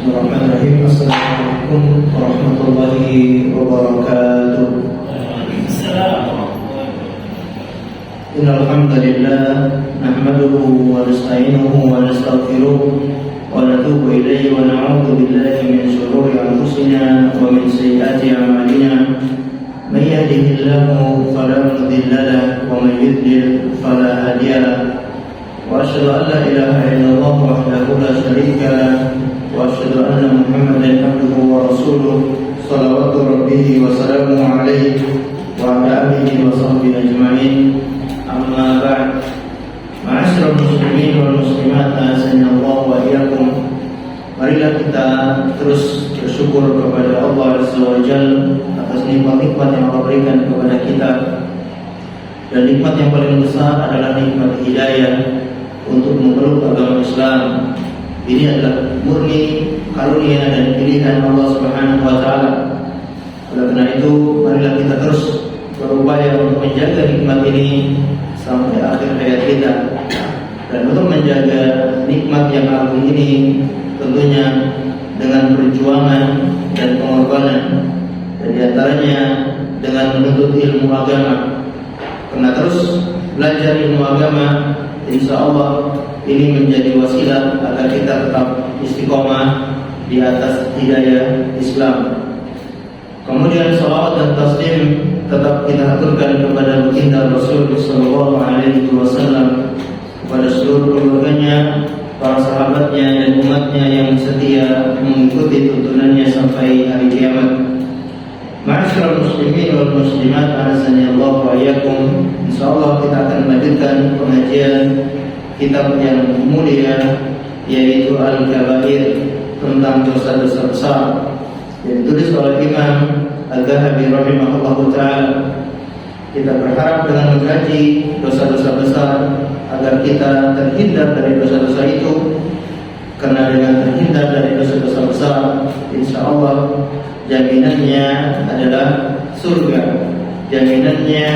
Bismillahirrahmanirrahim. Assalamualaikum warahmatullahi wabarakatuh. Innal hamdalillah nahmaduhu wa nasta'inuhu wa nastaghfiruh wa natubu ilayhi wa na'udzu billahi min shururi anfusina wa min sayyiati a'malina. May yahdihillahu fala mudilla lahu wa may yudlil fala hadiya lahu. Wa asyhadu an la ilaha illallah wahdahu la syarika lahu wa asyhadu anna Muhammadan abduhu wa rasuluh shalawatu rabbih wa salamuhu alaihi wa ala alihi wa sahbihi ajma'in. Amma ba'd. Ma'asyiral muslimin wal muslimat, azanallahu wa iyyakum. Marilah kita terus bersyukur kepada Allah Azza wa Jalla atas nikmat-nikmat yang Allah berikan kepada kita. Dan nikmat yang paling besar adalah nikmat hidayah untuk memeluk agama Islam. Ini adalah murni karunia dan pilihan Allah Subhanahu wa taala. Oleh karena itu, marilah kita terus berupaya untuk menjaga nikmat ini sampai akhir hayat kita. Dan untuk menjaga nikmat yang agung ini tentunya dengan perjuangan dan pengorbanan, dan diantaranya dengan menuntut ilmu agama. Karena terus belajar ilmu agama, insya Allah ini menjadi wasilah agar kita tetap istiqomah di atas hidayah Islam. Kemudian salawat dan taslim tetap kita aturkan kepada baginda Rasul sallallahu alaihi wasallam, kepada seluruh keluarganya, para sahabatnya dan umatnya yang setia mengikuti tuntunannya sampai hari kiamat. Ma'asyiral muslimin wal muslimat, azanillahu wa iyyakum. Insyaallah kita akan melanjutkan pengajian kitab yang mulia, yaitu Al-Kabair, tentang dosa-dosa besar, yang ditulis oleh Imam Al-Dhahabi rahimahullahu ta'ala. Kita berharap dengan mengkaji dosa-dosa besar agar kita terhindar dari dosa-dosa itu. Karena dengan terhindar dari dosa-dosa besar, insya Allah jaminannya adalah surga. Jaminannya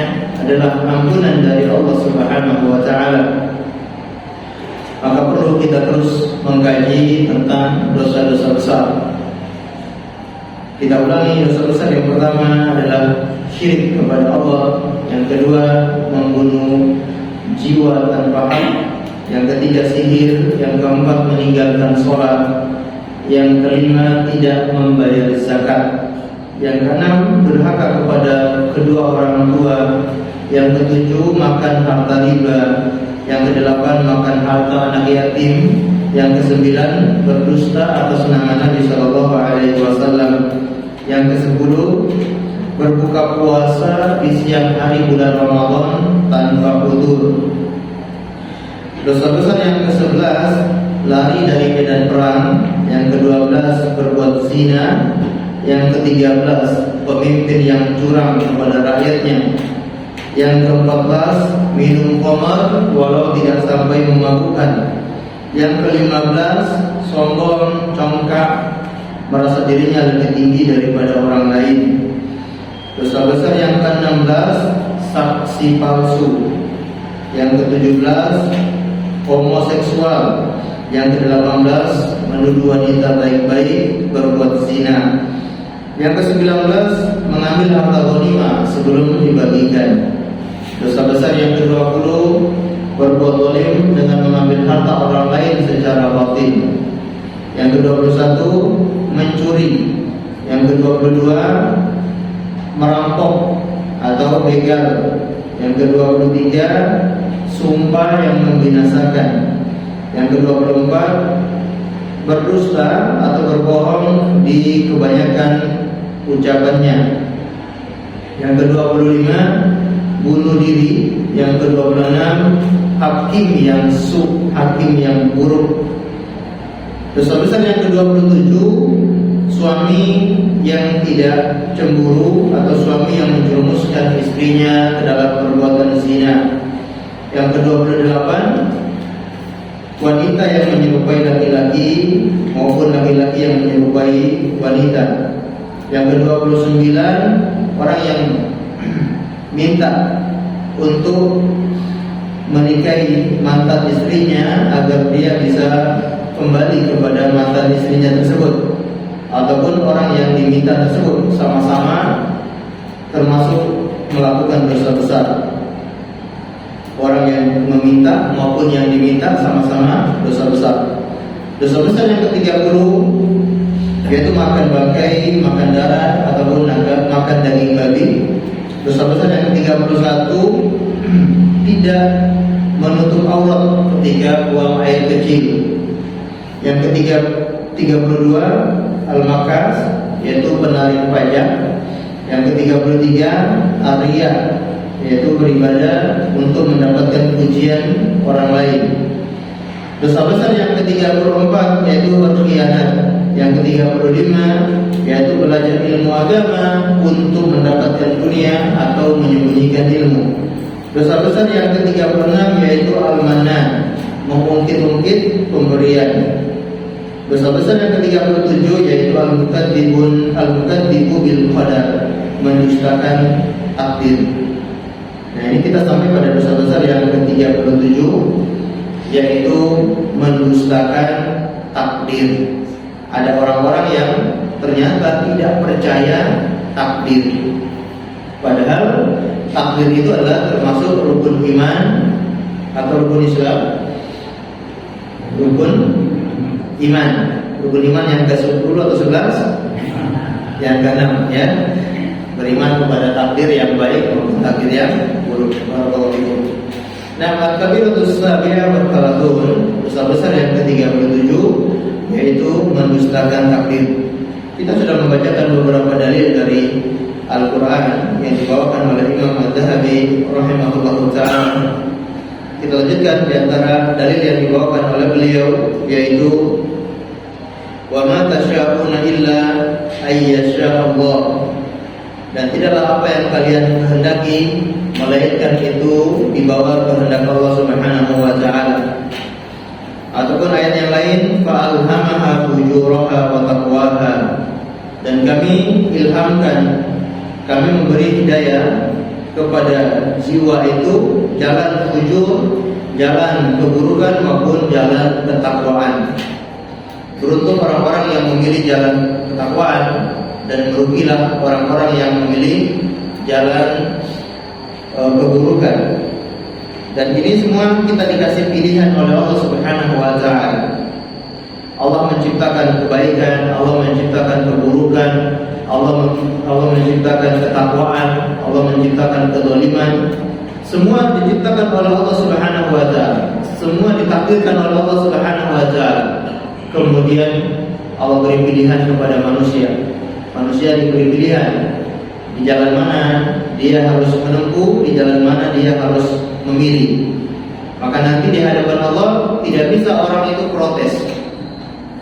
adalah ampunan dari Allah Subhanahu wa ta'ala. Maka perlu kita terus mengkaji tentang dosa-dosa besar. Kita ulangi, dosa besar yang pertama adalah syirik kepada Allah. Yang kedua, membunuh jiwa tanpa hak. Yang ketiga, sihir. Yang keempat, meninggalkan sholat. Yang kelima, tidak membayar zakat. Yang keenam, durhaka kepada kedua orang tua. Yang ketujuh, makan harta riba. Yang kedelapan, makan harta anak yatim. Yang kesembilan, berdusta atas nama Nabi Sallallahu Alaihi Wasallam. Yang kesepuluh, berbuka puasa di siang hari bulan Ramadan tanpa udzur. Dosa besar yang ke-11, lari dari medan perang. Yang ke-12, berbuat zina. Yang ke-13, pemimpin yang curang kepada rakyatnya. Yang ke-14, minum khamar walau tidak sampai memabukkan. Yang ke-15, sombong, congkak, merasa dirinya lebih tinggi daripada orang lain. Dosa besar yang ke-16, saksi palsu. Yang ke-17, homoseksual. Yang ke-18, menuduh wanita baik-baik berbuat zina. Yang ke-19, mengambil harta ghanimah sebelum dibagikan. Dosa besar yang ke-20, berbuat zalim dengan mengambil harta orang lain secara batin. Yang ke-21, mencuri. Yang ke-22, merampok atau begal. Yang ke-23, sumpah yang membinasakan. Yang ke-24, berdusta atau berbohong di kebanyakan ucapannya. Yang ke-25, bunuh diri. Yang ke-26, hakim yang hakim yang buruk. Dosa besar yang ke-27, suami yang tidak cemburu atau suami yang menjerumuskan istrinya ke dalam perbuatan zina. Yang ke-28, wanita yang menyerupai laki-laki maupun laki-laki yang menyerupai wanita. Yang ke-29, orang yang minta untuk menikahi mantan istrinya agar dia bisa kembali kepada mantan istrinya tersebut ataupun orang yang diminta tersebut, sama-sama termasuk melakukan dosa besar. Orang yang meminta maupun yang diminta sama-sama dosa besar. Dosa besar yang ke-30 yaitu makan bangkai, makan darah ataupun makan daging babi. Dosa besar yang ke-31 tidak menutup aurat ketika buang air kecil. Yang ke-32 al-makas, yaitu penarik pajak. Yang ke-33 ar-riya, yaitu beribadah untuk mendapatkan pujian orang lain. Dosa besar yang ke-34 yaitu berkhianat. Yang ke-35 yaitu belajar ilmu agama untuk mendapatkan dunia atau menyembunyikan ilmu. Dosa besar yang ke-36 yaitu al-mannan, mengungkit-ungkit pemberian. Dosa besar yang ke-37 yaitu al-mukadzibu bil qadar, mendustakan takdir. Nah, ini kita sampai pada dosa besar yang ke-37 yaitu mendustakan takdir. Ada orang-orang yang ternyata tidak percaya takdir. Padahal takdir itu adalah termasuk rukun iman atau rukun Islam. Rukun iman. Rukun iman yang ke-10 atau 11? Yang ke-6 ya. Beriman kepada takdir yang baik maupun takdir yang buruk. Nah, al-kabiratus sabi'ah wa thalathun, dosa besar yang ke-37 yaitu mendustakan takdir. Kita sudah membacakan beberapa dalil dari Al-Quran yang dibawakan oleh Imam Adz-Dzahabi rahimahullahu ta'ala. Kita lanjutkan di antara dalil yang dibawakan oleh beliau yaitu wa ma tasyaa'una illa ayyasha'allah, dan tidaklah apa yang kalian kehendaki melainkan itu di bawah kehendak Allah Subhanahu wa taala. Ataupun ayat yang lain, fa'alhamaha fujuraha wa taqwaha, dan kami ilhamkan, kami memberi hidayah kepada jiwa itu jalan fujur, jalan keburukan maupun jalan ketakwaan. Beruntung orang-orang yang memilih jalan ketakwaan, dan merugilah orang-orang yang memilih jalan keburukan. Dan ini semua kita dikasih pilihan oleh Allah Subhanahu wa ta'ala. Allah menciptakan kebaikan, Allah menciptakan keburukan, Allah menciptakan ketakwaan, Allah menciptakan kezaliman. Semua diciptakan oleh Allah Subhanahu wa ta'ala. Semua ditakdirkan oleh Allah Subhanahu wa ta'ala. Kemudian Allah beri pilihan kepada manusia. Manusia diberi pilihan di jalan mana dia harus menempuh, di jalan mana dia harus memilih. Maka nanti di hadapan Allah tidak bisa orang itu protes.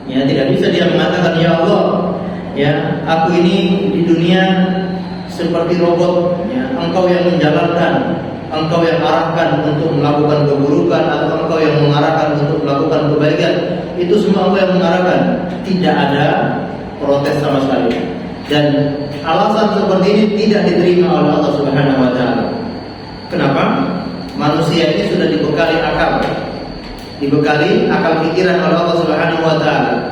Ya, tidak bisa dia mengatakan, ya Allah, ya aku ini di dunia seperti robot, ya engkau yang menjalankan, engkau yang arahkan untuk melakukan keburukan, atau engkau yang mengarahkan untuk melakukan kebaikan. Itu semua engkau yang mengarahkan. Tidak ada protes sama sekali. Dan alasan seperti ini tidak diterima oleh Allah Subhanahu wa ta'ala. Kenapa? Manusia ini sudah dibekali akal pikiran oleh Allah Subhanahu wa ta'ala.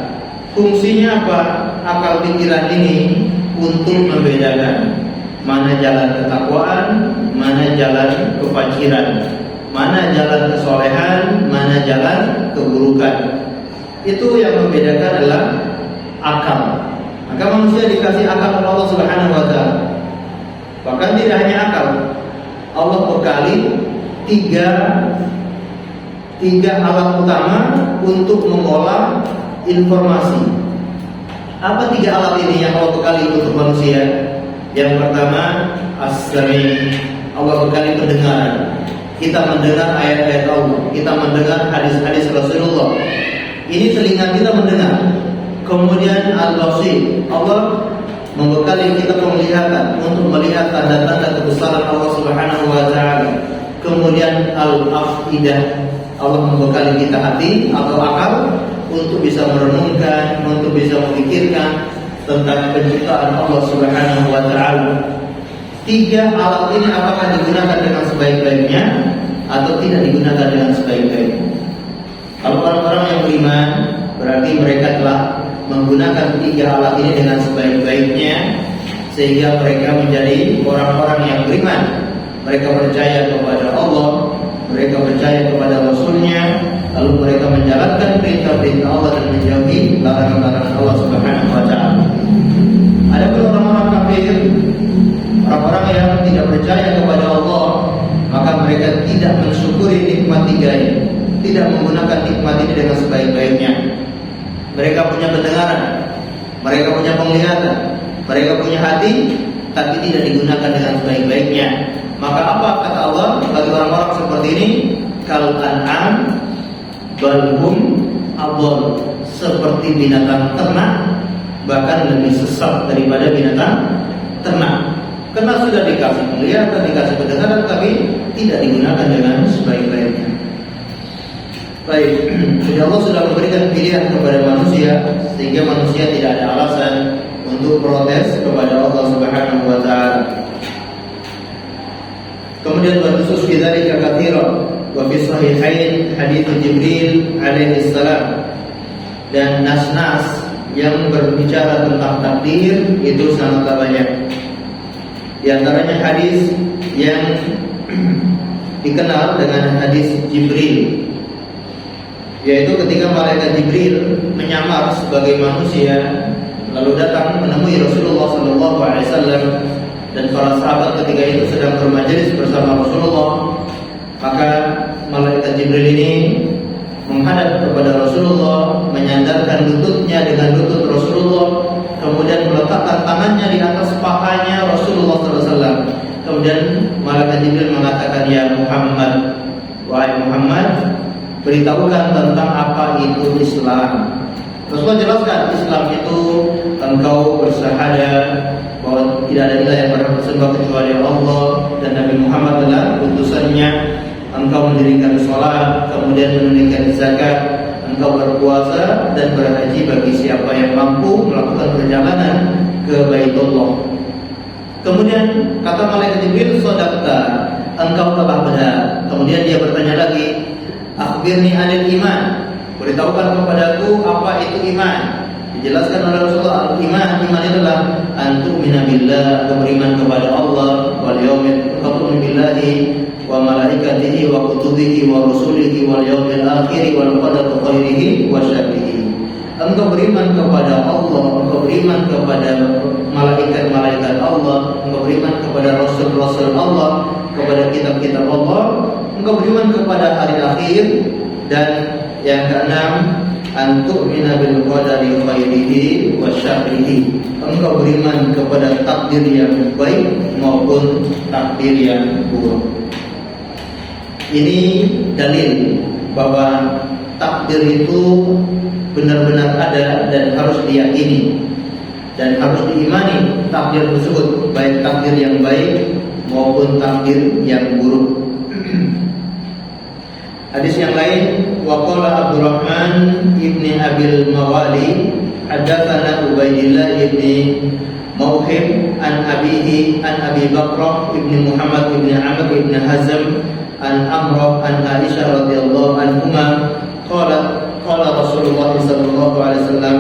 Fungsinya apa? Akal pikiran ini untuk membedakan mana jalan ketakwaan, mana jalan kefajiran, mana jalan kesolehan, mana jalan keburukan. Itu yang membedakan adalah akal. Maka manusia dikasih akal oleh Allah Subhanahu wa ta'ala. Bahkan tidak hanya akal, Allah bekali tiga alat utama untuk mengolah informasi. Apa tiga alat ini yang Allah bekali untuk manusia? Yang pertama, as-sami', Allah bekali pendengaran. Kita mendengar ayat-ayat Allah, kita mendengar hadis-hadis Rasulullah. Ini telinga kita mendengar. Kemudian al-basir, Allah membekali kita penglihatan untuk melihat tanda-tanda kebesaran Allah Subhanahu wa ta'ala. Kemudian al-afidah, Allah membekali kita hati atau akal untuk bisa merenungkan, untuk bisa memikirkan tentang penciptaan Allah Subhanahu wa ta'ala. Tiga alat ini apakah digunakan dengan sebaik-baiknya atau tidak digunakan dengan sebaik-baiknya? Kalau orang-orang yang beriman, berarti mereka telah menggunakan 3 alat ini dengan sebaik-baiknya, sehingga mereka menjadi orang-orang yang beriman. Mereka percaya kepada Allah, mereka percaya kepada Rasulnya, lalu mereka menjalankan perintah-perintah Allah dan menjauhi larangan-larangan Allah Subhanahu wa Ta'ala. Adapun orang-orang kafir, orang-orang yang tidak percaya kepada Allah, maka mereka tidak mensyukuri nikmat 3 ini, tidak menggunakan nikmat ini dengan sebaik-baiknya. Mereka punya pendengaran, mereka punya penglihatan, mereka punya hati, tapi tidak digunakan dengan sebaik-baiknya. Maka apa kata Allah bagi orang-orang seperti ini? Kal an'am bal hum adall, seperti binatang ternak, bahkan lebih sesat daripada binatang ternak. Karena sudah dikasih penglihatan, dikasih pendengaran, tapi tidak digunakan dengan sebaik-baiknya. Baik, jadi Allah sudah memberikan pilihan kepada manusia, sehingga manusia tidak ada alasan untuk protes kepada Allah Subhanahu wa Ta'ala. Kemudian berkhusus fi dzalika katsiran wa fi sahihain hadits Jibril alaihi salam, dan nas-nas yang berbicara tentang takdir itu sangatlah banyak. Di antaranya hadis yang dikenal dengan hadis Jibril, yaitu ketika malaikat Jibril menyamar sebagai manusia lalu datang menemui Rasulullah SAW dan para sahabat ketika itu sedang bermajelis bersama Rasulullah, maka malaikat Jibril ini menghadap kepada Rasulullah, menyandarkan lututnya dengan lutut Rasulullah, kemudian meletakkan tangannya di atas pahanya Rasulullah SAW. Kemudian malaikat Jibril mengatakan, ya Muhammad, wahai Muhammad, beritahukan tentang apa itu Islam. Rasulullah jelaskan, Islam itu engkau bersyahadat bahwa tidak ada ilah yang berhak disembah kecuali Allah dan Nabi Muhammad adalah utusannya. Engkau mendirikan sholat, kemudian menunaikan zakat, engkau berpuasa dan berhaji bagi siapa yang mampu melakukan perjalanan ke Baitullah. Kemudian kata malaikat Jibril, shadaqta, engkau telah benar. Kemudian dia bertanya lagi, akhbirni anil iman, beritahukan kepadaku apa itu iman. Dijelaskan oleh Rasulullah, iman itulah antu'mina billah, beriman kepada Allah, wal yaumil billahi wa malaikatihi wa kutubihi wa rusulihi wal yaumil akhir wal qadari khairihi wa syarrihi. Engkau beriman kepada Allah, engkau beriman kepada malaikat-malaikat Allah, engkau beriman kepada rasul-rasul Allah, kepada kitab-kitab Allah, engkau beriman kepada hari akhir, dan yang keenam, antu'mina bil qadari khairihi wa syarrihi. Engkau beriman kepada takdir yang baik maupun takdir yang buruk. Ini dalil bahwa takdir itu benar-benar ada dan harus diyakini dan harus diimani takdir tersebut, baik takdir yang baik maupun takdir yang buruk. Hadis yang lain, waqala Abdurrahman ibni Abil Mawali haddatsana Ubaidillah ibni Mauhib an abihi an Abi Bakrah ibni Muhammad ibni Amr ibni Hazm an Amrah an Aisyah radhiyallahu anhuma qala Rasulullah sallallahu alaihi wasallam,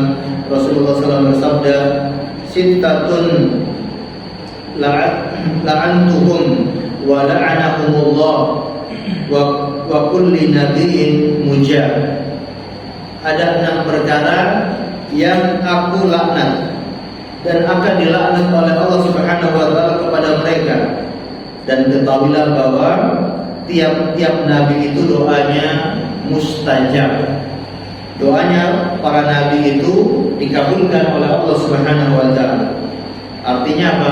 Rasulullah SAW bersabda, sittatun la'antuhum wa la'anahumullah wa kulli nabiyyin mujab. Ada 6 perkara yang aku laknat dan akan dilaknat oleh Allah Subhanahu wa taala kepada mereka. Dan ketahuilah bahwa tiap-tiap nabi itu doanya mustajab. Doanya para nabi itu dikabulkan oleh Allah Subhanahu wa taala. Artinya apa?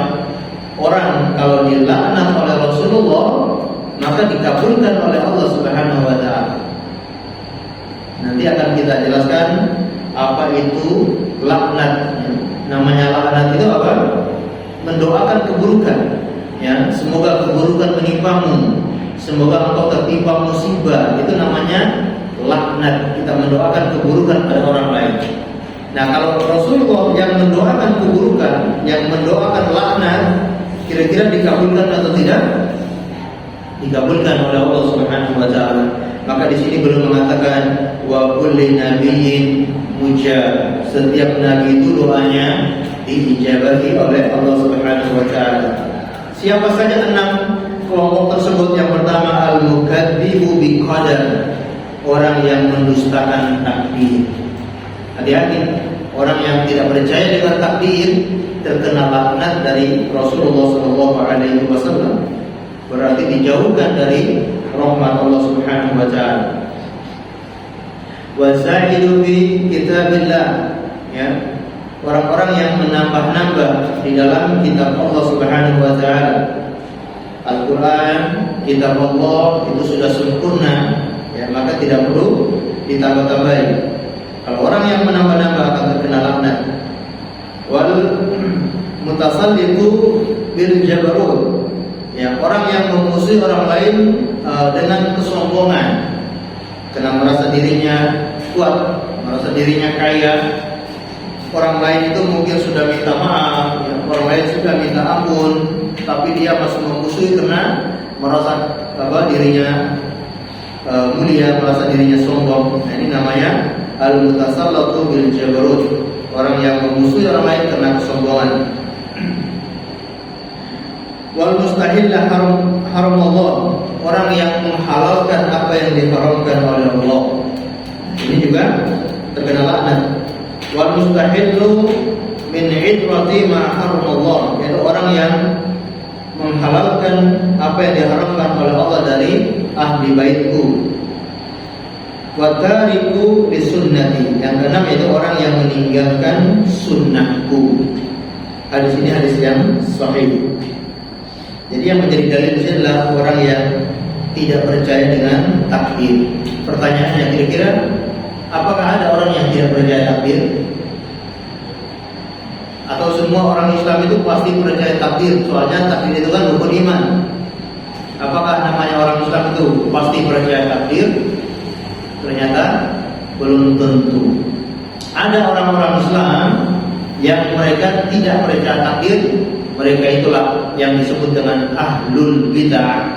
Orang kalau dilaknat oleh Rasulullah, maka dikabulkan oleh Allah Subhanahu wa taala. Nanti akan kita jelaskan apa itu laknat. Namanya laknat itu apa? Mendoakan keburukan. Ya, semoga keburukan menimpamu, semoga engkau tertimpa musibah. Itu namanya laknat. Kita mendoakan keburukan pada orang lain. Nah, kalau Rasulullah yang mendoakan keburukan, yang mendoakan laknat, kira-kira dikabulkan atau tidak? dikabulkan oleh Allah Subhanahu wa taala. Maka di sini belum mengatakan wa kulli nabiyyin mujab. Setiap nabi itu doanya diijabahi oleh Allah Subhanahu wa taala. Siapa saja 6 kelompok tersebut? Yang pertama al-mukadzibu biqadar, orang yang mendustakan takdir. Hati-hati, orang yang tidak percaya dengan takdir terkena laknat dari Rasulullah SAW. Berarti dijauhkan dari rahmat Allah Subhanahu wa taala. Wa zahidu fi kitabillah, ya. Orang-orang yang menambah-nambah di dalam kitab Allah Subhanahu wa taala. Al-Qur'an, kitab Allah itu sudah sempurna, ya, maka tidak perlu ditambah-tambahi. Kalau orang yang menambah-nambah akan terkena laknat. Wal mutasallitu bil jabarut, ya, orang yang memusuhi orang lain dengan kesombongan, karena merasa dirinya kuat, merasa dirinya kaya. Orang lain itu mungkin sudah minta maaf, ya, orang lain sudah minta ampun, tapi dia masih memusuhi karena merasa dirinya mulia, merasa dirinya sombong. Nah, ini namanya al-mutasallatu bil jabarut, orang yang memusuhi orang lain karena kesombongan. Wal mustahillah haram Allah, orang yang menghalalkan apa yang diharamkan oleh Allah. Ini juga terkena laknat. Wal mustahillu min idrati ma haram Allah, yaitu orang yang menghalalkan apa yang diharamkan oleh Allah dari ahli baitku. Wa tariku lisunnati, yang keenam yaitu orang yang meninggalkan sunnahku. Hadis ini hadis yang sahih. Jadi yang menjadi dalil di sini adalah orang yang tidak percaya dengan takdir. Pertanyaannya, kira-kira apakah ada orang yang tidak percaya takdir? Atau semua orang Islam itu pasti percaya takdir? Soalnya takdir itu kan rukun iman. Apakah namanya orang Islam itu pasti percaya takdir? Ternyata belum tentu. Ada orang-orang Islam yang mereka tidak percaya takdir. Mereka itulah yang disebut dengan ahlul bid'ah.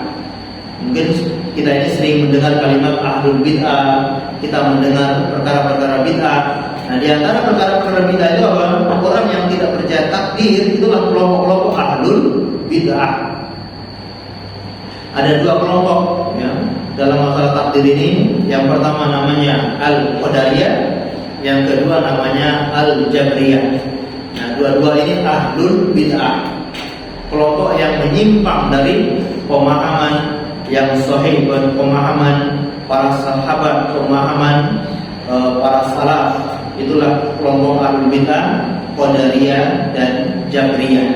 Mungkin kita ini sering mendengar kalimat ahlul bid'ah, kita mendengar perkara-perkara bid'ah. Nah, di antara perkara-perkara bid'ah itu apa? Orang yang tidak percaya takdir, itulah kelompok-kelompok ahlul bid'ah. Ada 2 kelompok, ya, dalam masalah takdir ini. Yang pertama namanya al-qadariyah, yang kedua namanya al-jabriyah. Nah, dua-dua ini ahlul bid'ah, kelompok yang menyimpang dari pemahaman yang sahih, pemahaman para sahabat, pemahaman para salaf. Itulah kelompok ahlul bid'ah, qadariyah dan jabriyah.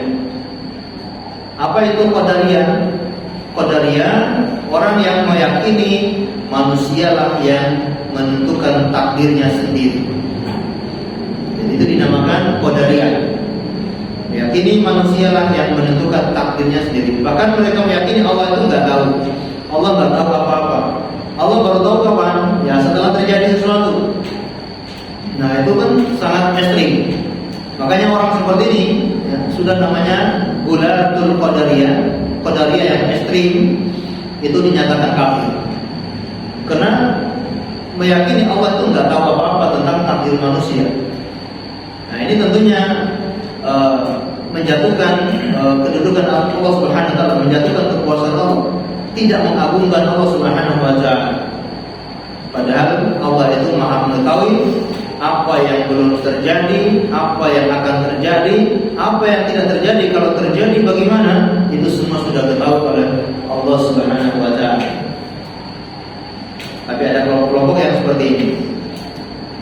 Apa itu qadariyah? Qadariyah orang yang meyakini manusialah yang menentukan takdirnya sendiri. Itu dinamakan qadariyah. Meyakini manusialah yang menentukan takdirnya sendiri. Bahkan mereka meyakini Allah itu nggak tahu. Allah nggak tahu apa-apa. Allah baru tahu kapan? Ya setelah terjadi sesuatu. Nah, itu kan sangat ekstrim. Makanya orang seperti ini, ya, sudah namanya gulatul qadariyah. Qadariyah yang ekstrim itu dinyatakan kafir. Karena meyakini Allah itu nggak tahu apa-apa tentang takdir manusia. Nah, ini tentunya menjatuhkan kedudukan Allah Subhanahu wa taala, menjatuhkan kekuasaan Allah, tidak mengagungkan Allah Subhanahu wa taala. Padahal Allah itu Maha mengetahui apa yang belum terjadi, apa yang akan terjadi, apa yang tidak terjadi. Kalau terjadi bagaimana? Itu semua sudah diketahui oleh Allah Subhanahu wa taala. Tapi ada kelompok-kelompok yang seperti ini.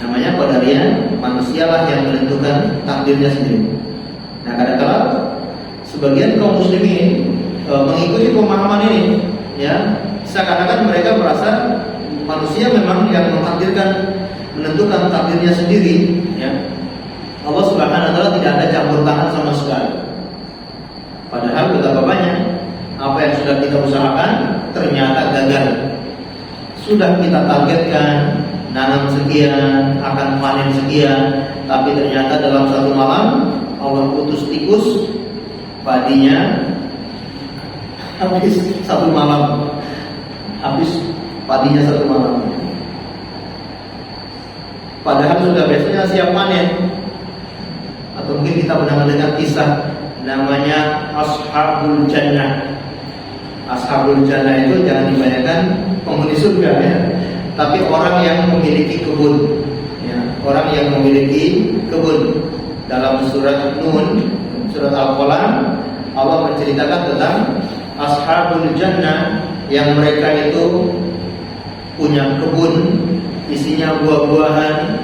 Namanya qadariyah, manusialah yang menentukan takdirnya sendiri. Nah, kadang-kadang sebagian kaum muslimin mengikuti pemahaman ini, ya, seakan-akan mereka merasa manusia memang yang mentakdirkan, menentukan takdirnya sendiri, ya. Allah Subhanahu wa taala tidak ada campur tangan sama sekali. Padahal betapa banyak apa yang sudah kita usahakan ternyata gagal. Sudah kita targetkan nanam sekian, akan panen sekian, tapi ternyata dalam satu malam Allah putus tikus, padinya habis satu malam. habis padinya satu malam. Padahal sudah biasanya siap panen. Atau mungkin kita pernah mendengar kisah namanya Ashabul Jannah. Ashabul Jannah itu jangan dibayangkan penghuni surga ya, tapi orang yang memiliki kebun ya, orang yang memiliki kebun. Dalam surat Nun, surat Al-Qalam, Allah menceritakan tentang Ashabul Jannah yang mereka itu punya kebun isinya buah-buahan,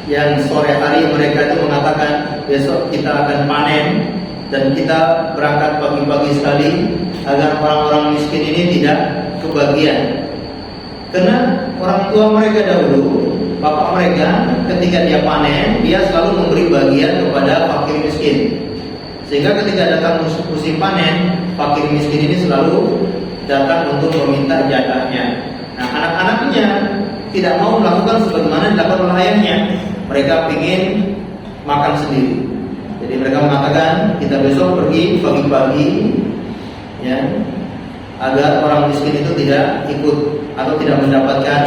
yang sore hari mereka itu mengatakan besok kita akan panen dan kita berangkat pagi-pagi sekali agar orang-orang miskin ini tidak kebagian. Karena orang tua mereka dahulu, bapak mereka ketika dia panen, dia selalu memberi bagian kepada fakir miskin. Sehingga ketika datang musim panen, fakir miskin ini selalu datang untuk meminta jatahnya. Nah, anak-anaknya tidak mau melakukan sebagaimana dilakukan oleh ayahnya. Mereka ingin makan sendiri. Jadi mereka mengatakan kita besok pergi pagi-pagi ya, agar orang miskin itu tidak ikut atau tidak mendapatkan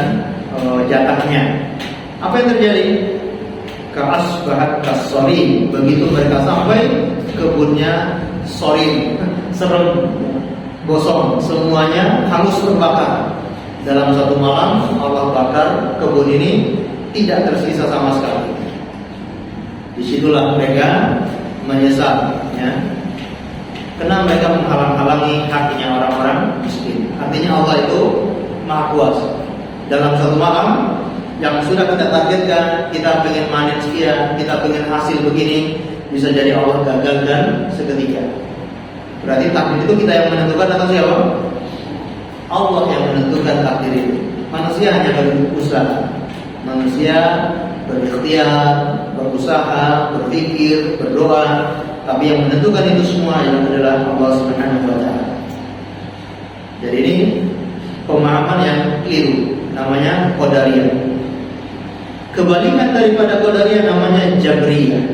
jatahnya. Apa yang terjadi? Ka'asbahat kas-sorim. Begitu mereka sampai, kebunnya sorim, serem, gosong, semuanya hangus terbakar. Dalam satu malam Allah bakar kebun ini, tidak tersisa sama sekali. Disitulah mereka menyesal ya, karena mereka menghalang-halangi haknya orang-orang miskin. Artinya Allah itu Maha Kuasa. Dalam satu malam yang sudah kita targetkan, kita pengen manen sekian, kita pengen hasil begini, bisa jadi Allah gagalkan seketika. Berarti takdir itu kita yang menentukan atau siapa? Allah yang menentukan takdir itu. Manusia hanya berusaha. Manusia berikhtiar, berusaha, berpikir, berdoa, tapi yang menentukan itu semua adalah Allah Subhanahu wa taala. Jadi ini pemahaman yang keliru, namanya Qadariyah. Kebalikan daripada Qadariyah namanya Jabriyah,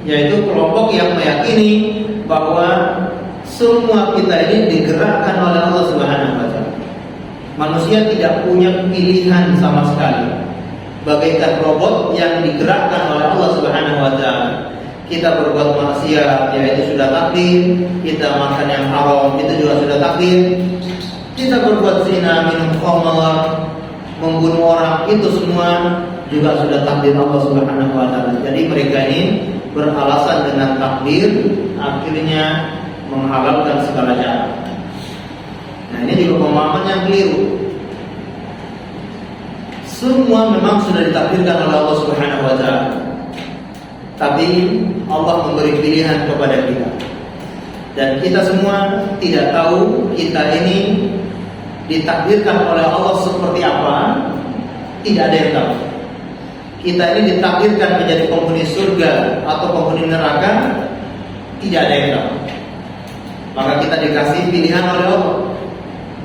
yaitu kelompok yang meyakini bahwa semua kita ini digerakkan oleh Allah Subhanahu wa taala. Manusia tidak punya pilihan sama sekali. Bagaikan robot yang digerakkan oleh Allah Subhanahu wa taala. Kita berbuat maksiat, ya itu sudah takdir. Kita makan yang haram, itu juga sudah takdir. Kita berbuat zina, minum khamar, membunuh orang, itu semua juga sudah takdir Allah Subhanahu wa taala. Jadi mereka ini beralasan dengan takdir, akhirnya menghalalkan segala cara. Nah, ini juga pemahaman yang keliru. Semua memang sudah ditakdirkan oleh Allah Subhanahu wa taala. Tapi Allah memberi pilihan kepada kita. Dan kita semua tidak tahu kita ini ditakdirkan oleh Allah seperti apa. Tidak ada yang tahu. Kita ini ditakdirkan menjadi penghuni surga atau penghuni neraka. Tidak ada yang tahu. Maka kita dikasih pilihan oleh Allah.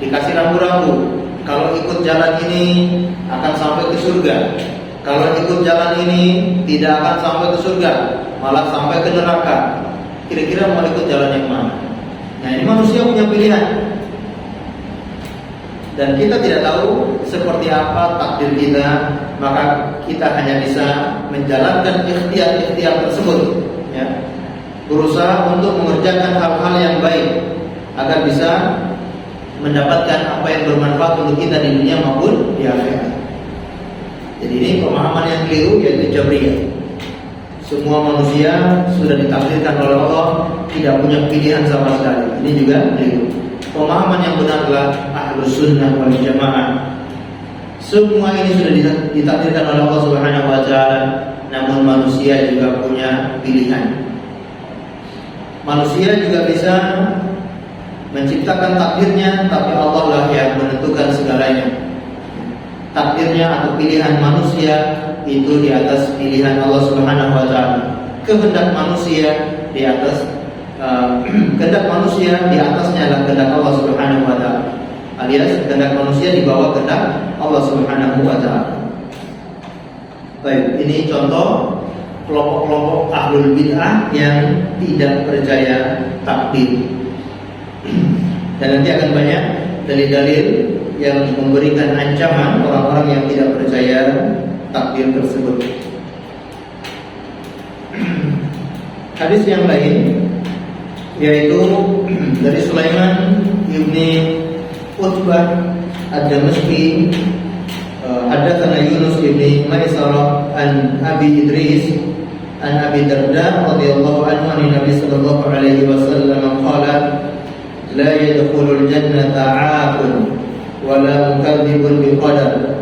Dikasih rambu-rambu. Kalau ikut jalan ini akan sampai ke surga. Kalau ikut jalan ini tidak akan sampai ke surga, malah sampai ke neraka. Kira-kira mau ikut jalan yang mana? Nah, ini manusia punya pilihan. Dan kita tidak tahu seperti apa takdir kita, maka kita hanya bisa menjalankan ikhtiar-ikhtiar tersebut ya. Berusaha untuk mengerjakan hal-hal yang baik agar bisa mendapatkan apa yang bermanfaat untuk kita di dunia maupun di akhirat. Jadi ini pemahaman yang keliru, yaitu Jabriyah. Semua manusia sudah ditakdirkan oleh Allah, tidak punya pilihan sama sekali. Ini juga keliru. Pemahaman yang benar adalah Ahlus Sunnah wal Jamaah. Semua ini sudah ditakdirkan oleh Allah Subhanahu wa taala, namun manusia juga punya pilihan. Manusia juga bisa menciptakan takdirnya, tapi Allah lah yang menentukan segalanya. Takdirnya atau pilihan manusia itu di atas pilihan Allah Subhanahu wa taala. Kehendak manusia di atas kehendak manusia di atasnya adalah kehendak Allah Subhanahu wa taala. Alias kehendak manusia di bawah kehendak Allah Subhanahu wa taala. Baik, ini contoh kelompok-kelompok ahlul bid'ah yang tidak percaya takdir. Dan nanti akan banyak dalil-dalil yang memberikan ancaman orang-orang yang tidak percaya takdir tersebut. Hadis yang lain yaitu dari Sulaiman ibni Utbah ad-Damashqi, haddatsana Yunus ibni Maisarah an Abi Idris an Abi Darda radhiyallahu anhu an Nabi sallallahu alaihi wasallam qala la yadkhulul jannata 'aqun wa la mukadzibun biqadar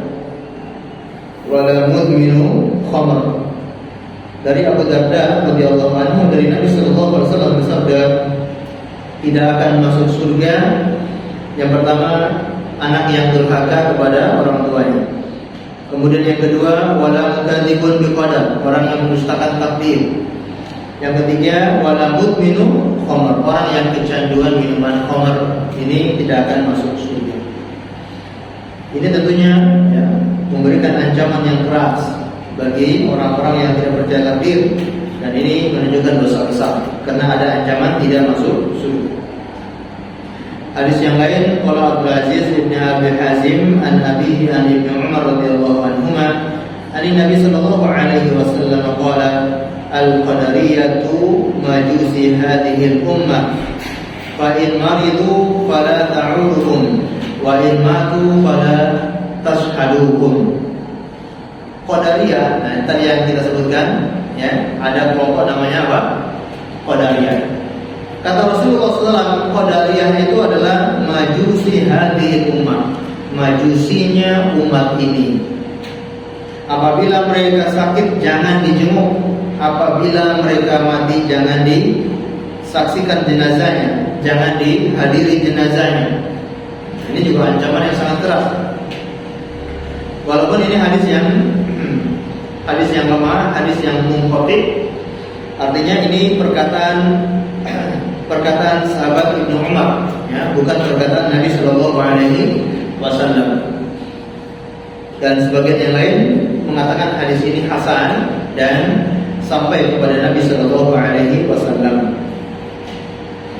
wa la mudminu khamr. Dari Abu Darda radhiyallahu anhu dari Nabi sallallahu alaihi wasallam bersabda, tidak akan masuk surga yang pertama anak yang durhaka kepada orang tuanya. Kemudian yang kedua wala mukadzibun biqadar, orang yang mendustakan takdir. Yang ketiga wala mudminu khamr, orang yang kecanduan minuman khamr, ini tidak akan masuk surga. Ini tentunya ya, memberikan ancaman yang keras bagi orang-orang yang tidak percaya takdir, dan ini menunjukkan dosa besar karena ada ancaman tidak masuk surga. Hadis yang lain, qala Abdul Aziz bin Abi Hazim an Abihi an Ibnu Umar radhiyallahu anhuma an Nabi sallallahu alaihi wasallam qala al-qadariyatu majusi hadhihi al-ummah fa in maridu fala ta'uduhum wa in matu fala tashhaduhum. Qadariyah, nah tadi yang kita sebutkan ya, ada kelompok namanya apa? Qadariyah. Kata Rasulullah SAW, Qadariyah itu adalah majusi hadhihi ummah, majusinya umat ini. Apabila mereka sakit jangan dijenguk, apabila mereka mati jangan disaksikan jenazahnya, jangan dihadiri jenazahnya. Ini juga ancaman yang sangat keras. Walaupun ini hadis yang lemah, hadis yang munqati, artinya ini perkataan sahabat Ibnu Umar, ya, bukan perkataan Nabi Shallallahu Alaihi Wasallam. Dan sebagian yang lain mengatakan hadis ini hasan dan sampai kepada Nabi Shallallahu Alaihi Wasallam.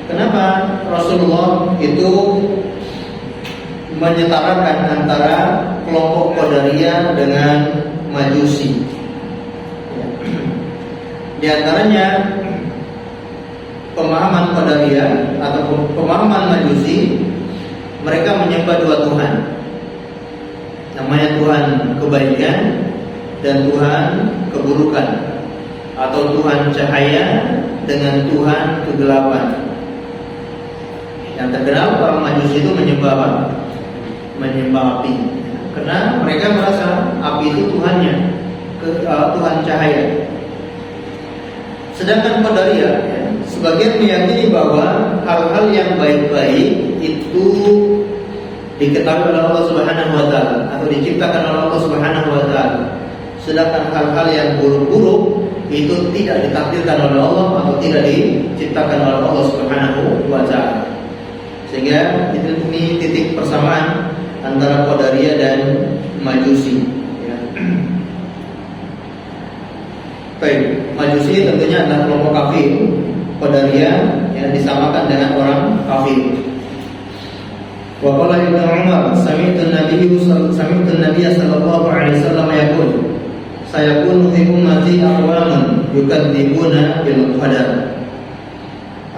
Kenapa Rasulullah itu menyetarakan antara kelompok Qadariyah dengan Majusi? Di antaranya pemahaman Qadariyah atau pemahaman Majusi, mereka menyembah dua Tuhan. Namanya Tuhan kebaikan dan Tuhan keburukan, atau Tuhan cahaya dengan Tuhan kegelapan. Yang terkenal orang Majusi itu menyembah apa? Menyembah api, karena mereka merasa api itu Tuhannya, Tuhan cahaya. Sedangkan Qadariyah, ya, sebagian meyakini bahwa hal-hal yang baik-baik itu diketahui oleh Allah Subhanahu wa taala atau diciptakan oleh Allah Subhanahu wa taala. Sedangkan hal-hal yang buruk-buruk itu tidak ditakdirkan oleh Allah atau tidak diciptakan oleh Allah Subhanahu wa taala. Sehingga ini titik persamaan antara Qadariyah dan Majusi, ya. Baik, Majusi tentunya adalah kelompok kafir. Qadariyah yang disamakan dengan orang kafir. Wa qala Ibnu Umar, sami'tu an-nabiy sallallahu alaihi wasallam yaqul, sayakunu fi ummati aqwamun yukadzibuna bil qadar.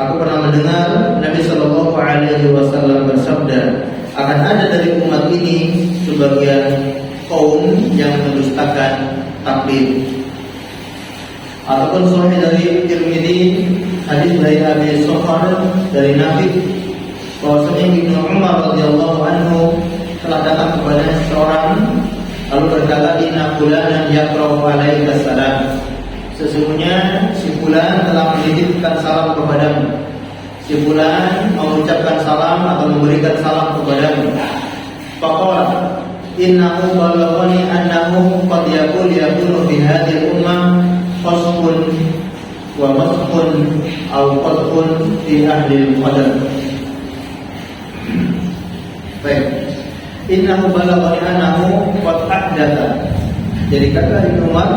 Aku pernah mendengar Nabi sallallahu alaihi wasallam bersabda, akan ada dari umat ini sebagian kaum yang mendustakan takdir. Ataupun sahih dari Tirmidzi, hadis dari Abi Sufyan dari Nabi bahwasanya Ibnu Umar radhiyallahu anhu telah datang kepada seseorang lalu berkata, inna fulanan yaqra'u alaika salam, sesungguhnya si fulan telah menitipkan salam kepadamu. Si fulan mengucapkan salam atau memberikan salam kepadamu. Faqala innahu balaghani annahu qad yakunu fi hadhihi ummah qasfun wa masqun aw qadhun fi ahli al-qadar. Baik, innahu balaghani annahu qad ahdatha. Jadi kata Ibnu Umar,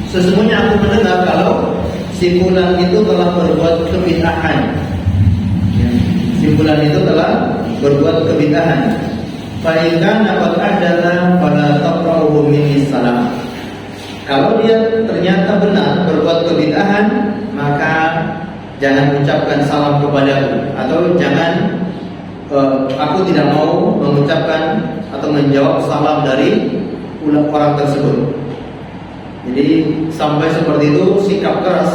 sesungguhnya aku mendengar kalau si fulan itu telah berbuat kebid'ahan. Si fulan itu telah berbuat kebid'ahan. fa in kana qad ahdatha fala taqra'uhu minni salam. Kalau dia ternyata benar berbuat kebid'ahan, maka jangan ucapkan salam kepadaku, atau jangan aku tidak mau mengucapkan atau menjawab salam dari orang tersebut. Jadi sampai seperti itu sikap keras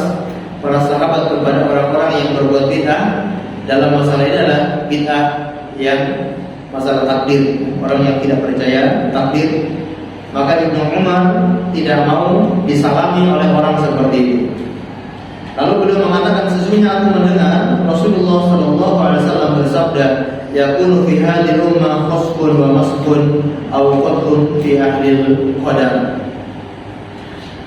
para sahabat kepada orang-orang yang berbuat bid'ah. Dalam masalah ini adalah bid'ah yang masalah takdir, orang yang tidak percaya takdir. Maka Ibnu Umar tidak mau disalami oleh orang seperti itu. Lalu beliau mengatakan, sesungguhnya aku mendengar Rasulullah SAW bersabda, yakunu fi hadhihi ummah khasfun wa masfun aw qatun fi ahli qadar.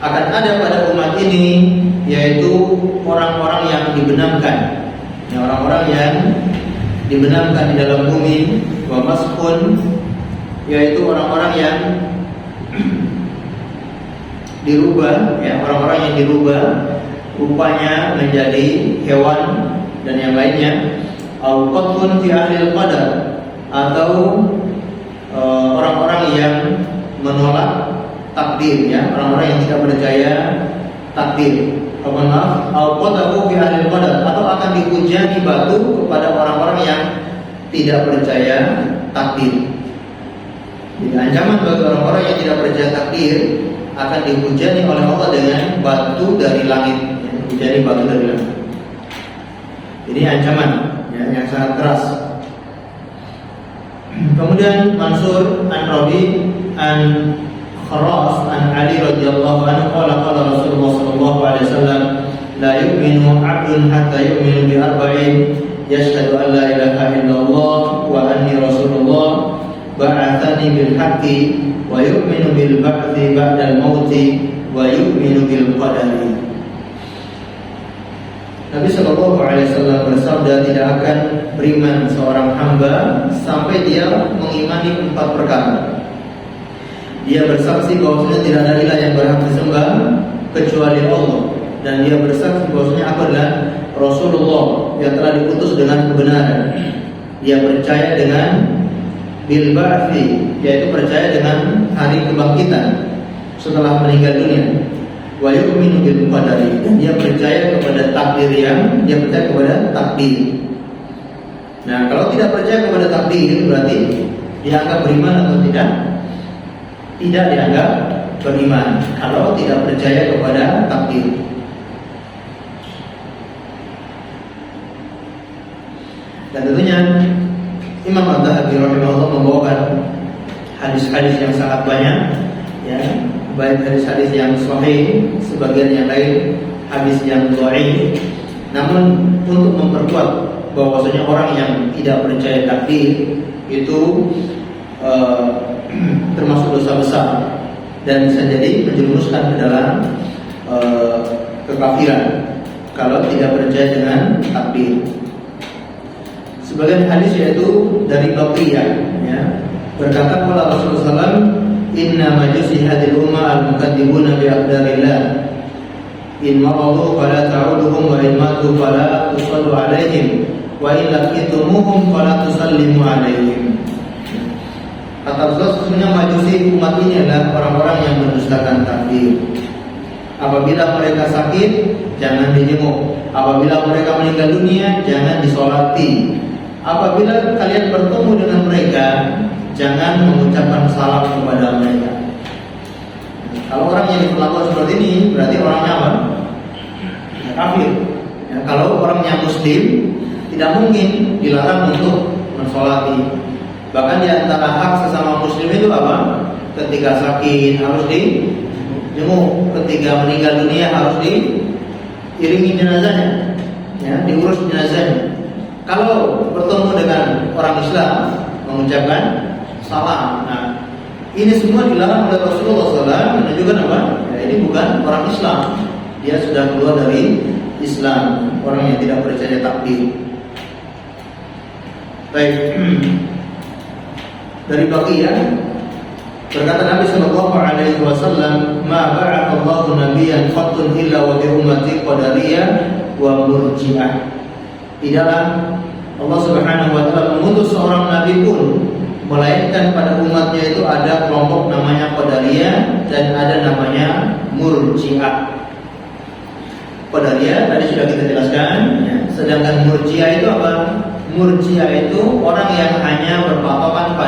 Akan ada pada umat ini yaitu orang-orang yang dibenamkan, orang-orang yang dibenamkan di dalam bumi, wa masfun yaitu orang-orang yang dirubah, orang-orang yang dirubah rupanya menjadi hewan dan yang lainnya, au qatun fi ahli qadar, atau orang-orang yang menolak takdir, orang-orang yang tidak percaya takdir. Au qatahu fi ahli qadar, atau akan dihujani batu kepada orang-orang yang tidak percaya takdir. Jadi ancaman bagi orang-orang yang tidak percaya takdir akan dihujani oleh Allah dengan batu dari langit, dihujani batu dari langit. Ini ancaman yang sangat keras. Kemudian Mansur an Rabi an Kharas an Ali radhiyallahu anhu qala Rasulullah sallallahu alaihi wasallam, la yu'minu 'abdun hatta yu'minu bi arba'in, yashhadu an la ilaha illallah wa anni rasulullah, ba'athani bil haqqi, wa yu'minu bil ba'thi ba'dal mauti, wa yu'minu bil qadari. Nabi sallallahu alaihi wasallam bersabda, tidak akan beriman seorang hamba sampai dia mengimani 4 perkara. Dia bersaksi bahwasanya tidak ada ilah yang berhak disembah kecuali Allah, dan dia bersaksi bahwasanya aku adalah Rasulullah yang telah diutus dengan kebenaran. Dia percaya dengan bil ba'thi, yaitu percaya dengan hari kebangkitan setelah meninggal dunia. Wa yu'minu bil qadari, dan dia percaya kepada takdir, dia percaya kepada takdir. Nah, kalau tidak percaya kepada takdir berarti dianggap beriman atau tidak? Tidak dianggap beriman kalau tidak percaya kepada takdir. Dan tentunya Imam Az-Zahabi rahimahullah membawakan hadis-hadis yang sangat banyak, baik hadis-hadis yang sahih, sebagian yang lain hadis yang dhaif. Namun untuk memperkuat bahwasanya orang yang tidak percaya takdir itu termasuk dosa besar dan bisa jadi menjerumuskan ke dalam kekafiran kalau tidak percaya dengan takdir. Sebagian hadis yaitu dari Baqiyah, berkata qala Rasulullah SAW, inna majusi hadil ummah al-mukadzibuna bi aqdarillah, in maradu fala ta'uduhum wa in matu fala tusallu alaihim wa in laqitumuhum fala tusallimu alaihim. Kata Rasulullah, sesungguhnya majusi umat ini adalah orang-orang yang mendustakan takdir. Apabila mereka sakit, jangan dijenguk. Apabila mereka meninggal dunia, jangan disolati. Apabila kalian bertemu dengan mereka, jangan mengucapkan salam kepada mereka. Kalau orang yang diperlakukan seperti ini, berarti orangnya apa? Kafir. Kalau orangnya muslim, tidak mungkin dilarang untuk mensolati. Bahkan di antara hak sesama muslim itu apa? Ketika sakit harus dijenguk, ketika meninggal dunia harus diiringi jenazahnya, diurus jenazahnya. Kalau bertemu dengan orang Islam, mengucapkan salam. Nah, ini semua dilarang oleh Rasulullah SAW, menunjukkan apa? Ini bukan orang Islam, dia sudah keluar dari Islam, orang yang tidak percaya takdir. Baik. Dari Baqiyah berkata Nabi sallallahu alaihi wasallam, ma ba'athallahu nabiyyan qattun illa wa bi ummati qadariyah wa murji'ah. Tidaklah Allah Subhanahu wa taala mengutus seorang nabi pun melainkan pada umatnya itu ada kelompok namanya Qadariyah dan ada namanya Murji'ah. Qadariyah tadi sudah kita jelaskan, ya. Sedangkan Murji'ah itu apa? Murji'ah itu orang yang hanya berpatokan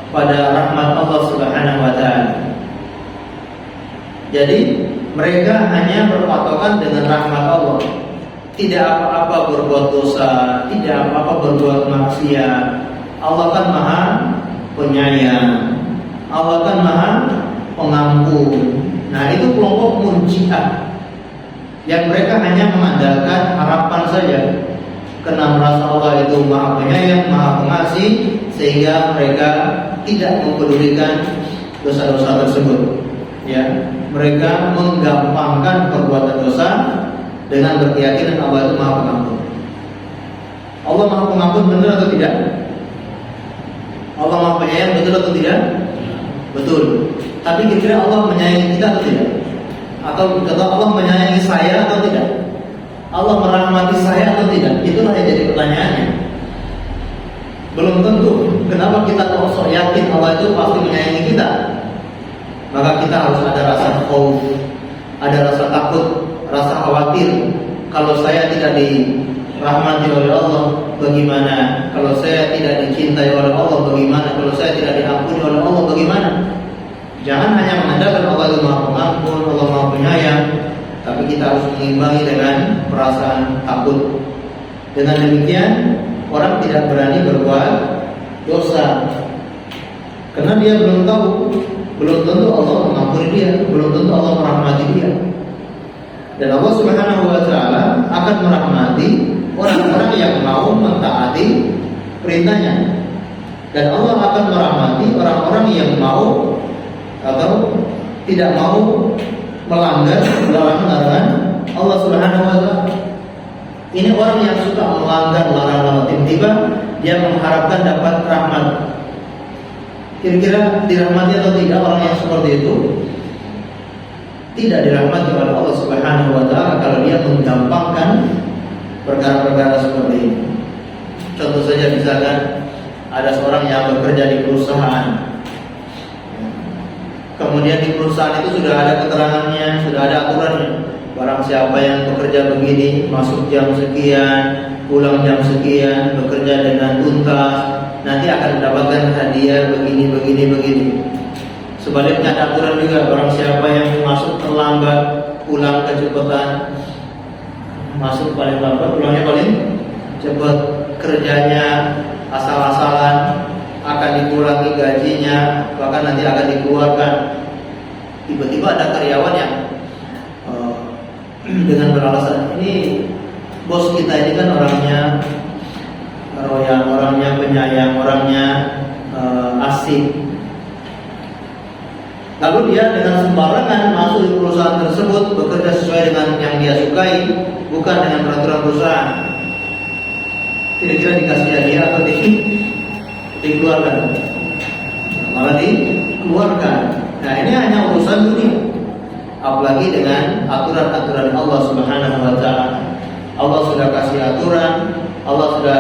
pada rahmat Allah Subhanahu wa taala. Jadi mereka hanya berpatokan dengan rahmat Allah. Tidak apa-apa berbuat dosa, tidak apa-apa berbuat maksiat. Allah kan Maha Penyayang. Allah kan Maha Pengampun. Nah, itu kelompok Murji'ah yang mereka hanya mengandalkan harapan saja. Karena merasa Allah itu Maha Penyayang, Maha Pengasih, sehingga mereka tidak mempedulikan dosa-dosa tersebut. Ya, mereka menggampangkan perbuatan dosa dengan berkeyakinan Allah itu Maha Pengampun. Allah Maha Pengampun benar atau tidak? Allah Maha Penyayang betul atau tidak? Betul. Tapi kira-kira Allah menyayangi kita atau tidak? Atau kata Allah menyayangi saya atau tidak? Allah merahmati saya atau tidak? Itulah yang jadi pertanyaannya. Belum tentu. Kenapa kita kok sok yakin Allah itu pasti menyayangi kita? Maka kita harus ada rasa khauf, ada rasa takut, rasa khawatir. Kalau saya tidak dirahmati oleh Allah, bagaimana? Kalau saya tidak dicintai oleh Allah, bagaimana? Kalau saya tidak diampuni oleh Allah, bagaimana? Jangan hanya mengandalkan Allah itu Maha Pengampun, Allah Maha Penyayang, tapi kita harus mengimbangi dengan perasaan takut. Dengan demikian, orang tidak berani berbuat dosa, karena dia belum tahu. Belum tentu Allah mengampuni dia, belum tentu Allah merahmati dia. Dan Allah Subhanahu wa taala akan merahmati orang-orang yang mau mentaati perintahnya. Dan Allah akan merahmati orang-orang yang mau atau tidak mau melanggar larangan-larangan Allah Subhanahu wa taala. Ini orang yang suka melanggar larangan, tiba-tiba dia mengharapkan dapat rahmat. Kira-kira dirahmati atau tidak orang yang seperti itu? Tidak dirahmati oleh Allah Subhanahu wa taala kalau dia menggampangkan perkara-perkara seperti ini. Contoh saja, misalkan ada seorang yang bekerja di perusahaan. Kemudian di perusahaan itu sudah ada keterangannya, sudah ada aturannya. Barang siapa yang bekerja begini, masuk jam sekian, pulang jam sekian, bekerja dengan tuntas, nanti akan mendapatkan hadiah begini. Sebaliknya ada aturan juga, barang siapa yang masuk terlambat, pulang kecepatan, masuk paling lambat, pulangnya paling cepat, kerjanya asal-asalan, akan dikurangi gajinya, bahkan nanti akan dikeluarkan. Tiba-tiba ada karyawan yang dengan beralasan, ini bos kita ini kan orangnya royal, orangnya penyayang, orangnya asik. Lalu dia dengan sembarangan masuk di perusahaan tersebut, bekerja sesuai dengan yang dia sukai, bukan dengan peraturan perusahaan. Kira-kira dikasih hadiah atau dikeluarkan? Malah dikeluarkan. Nah, ini hanya urusan dunia. Apalagi dengan aturan-aturan Allah Subhanahu wa taala. Allah sudah kasih aturan, Allah sudah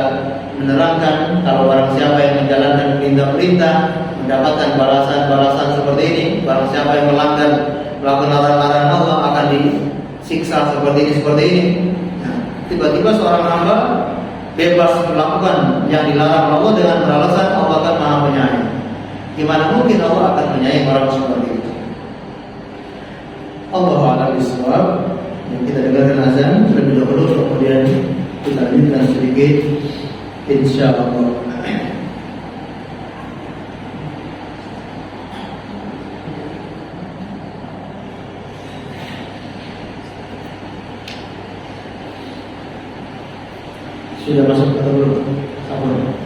menerangkan kalau barang siapa yang menjalankan perintah-perintah mendapatkan balasan-balasan seperti ini. Barang siapa yang melanggar, melakukan larangan Allah akan disiksa seperti ini. Nah, tiba-tiba seorang hamba bebas melakukan yang dilarang Allah dengan beralasan Allah kan Maha Penyayang. Gimana mungkin Allah akan menyayangi orang seperti itu? Allahu a'lam bishawab. Yang kita dengarkan azan terlebih dahulu, kemudian kita lanjutkan sedikit insyaallah. Sudah masuk atau belum? Sabar.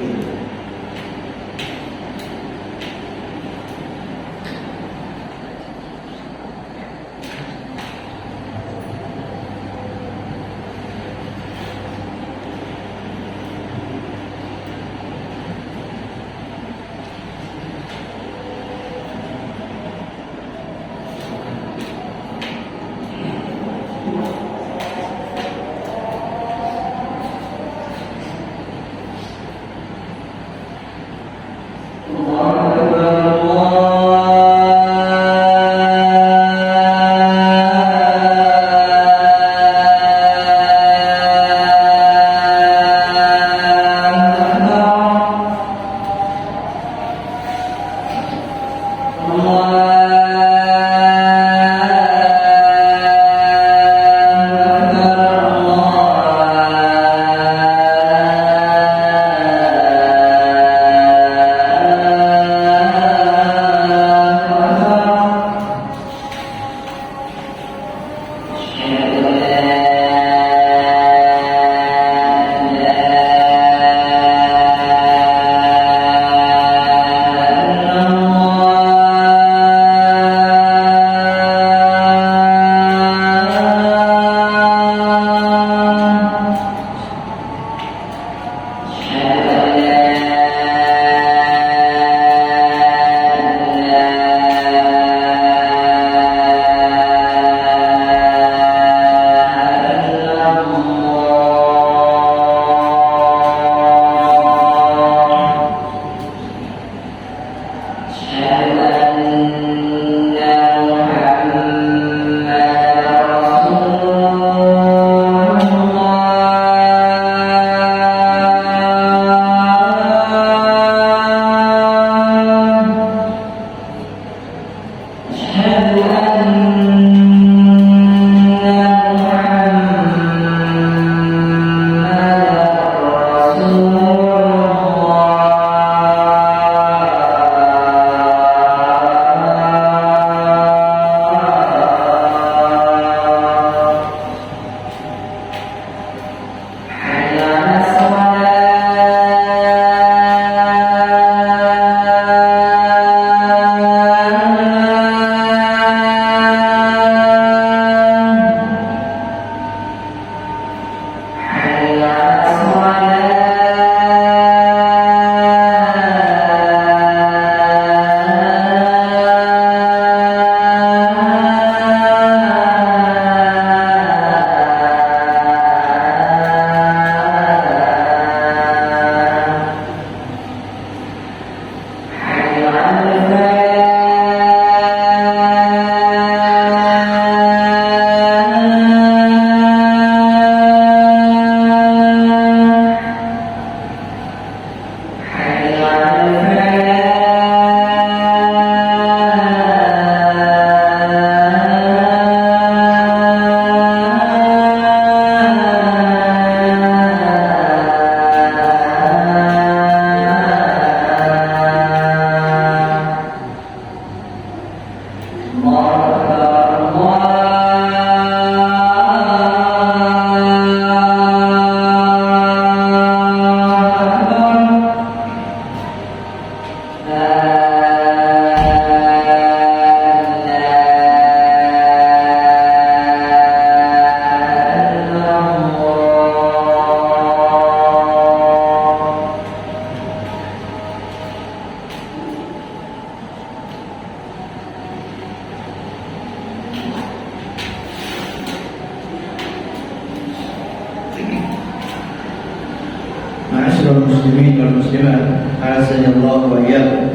Ma'asyiral muslimin wal muslimat, azanillahu wa iyyakum.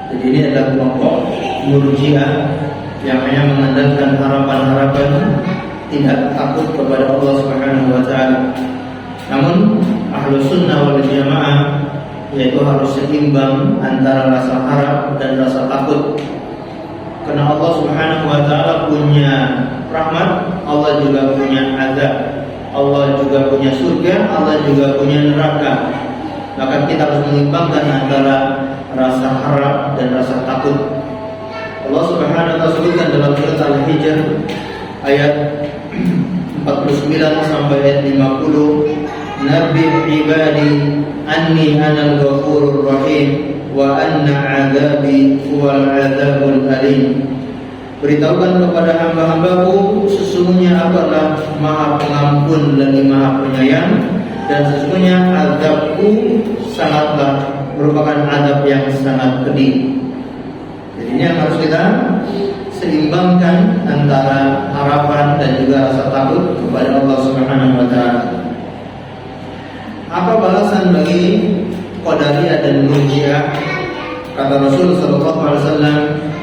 Jadi ini adalah kelompok Murji'ah yang hanya mengandalkan harapan-harapan, tidak takut kepada Allah Subhanahu wa taala. Namun Ahlus Sunnah wal Jamaah yaitu harus seimbang antara rasa harap dan rasa takut. Karena Allah Subhanahu wa taala punya rahmat, Allah juga punya azab. Allah juga punya surga, Allah juga punya neraka. Maka kita harus mengimbangkan antara rasa harap dan rasa takut. Allah Subhanahu wa taala sebutkan dalam surat Al-Hijr ayat 49 sampai ayat 50, Nabi ibadi anni anal ghafurur rahim wa anna 'adzabi huwal 'adzabul alim. Beritahukan kepada hamba-hambaku, sesungguhnya aku adalah Maha Pengampun dan Maha Penyayang, dan sesungguhnya azabku sangatlah merupakan azab yang sangat pedih. Jadi ini yang harus kita seimbangkan antara harapan dan juga rasa takut kepada Allah Subhanahu wa taala. Apa balasan bagi Qadariyah dan Murji'ah? Kata Rasul sallallahu alaihi wasallam,